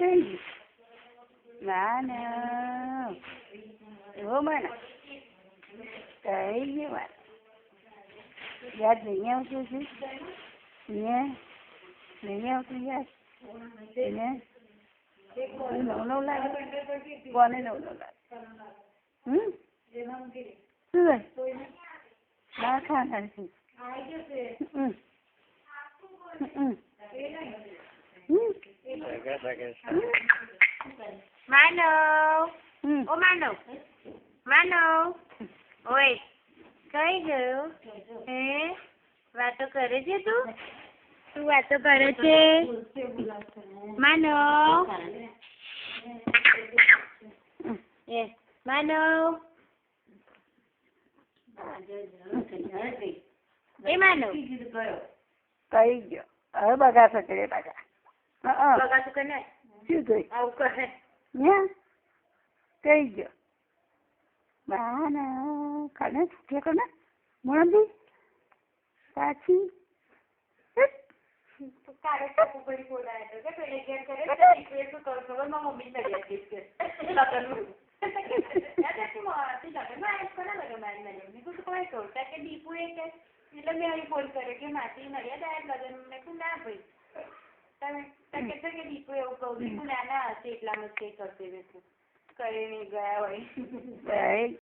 કઈ માનવ એવો માનવ કઈ ગયો માનવ યાદ નહીં આવતું છે નહીં આવતું યાદ નવ લાગે કોને નવ લાગે શું ના ખાના છે માનવ ઓ માનવ માનવ ઓય કઈ ગયો હે વાતો કરે છે તું વાતો કરે છે માનવ માનવ એ માનવ કઈ ગયો હવે બગાસો કરે પાછા બગાસું કરે શું કહ્યું આવું કહે કઈ ગયો માનવ ખાને કે કોને મોંધી પાછી કાલે ટપુ પડી બોલાય તો કે પેલે ઘેર કરે તો રિક્વેસ્ટ કર ખબર માં મમ્મી નડિયા કે છે લગન યાદ છે માતી લગન માં આજ કોના લગન માં નડિયા મેં કીધું કોઈ કહું કે દીપુ એ કે એટલે મેં અહીં ફોન કર્યો કે માતી નડિયા આજ લગન મેં કીધું ના ભાઈ તમે કે દીપુ એવું કહું દીપુ નાના હશે એટલામાં જ કંઈ કરશે મેં કરી નહીં ગયા હોય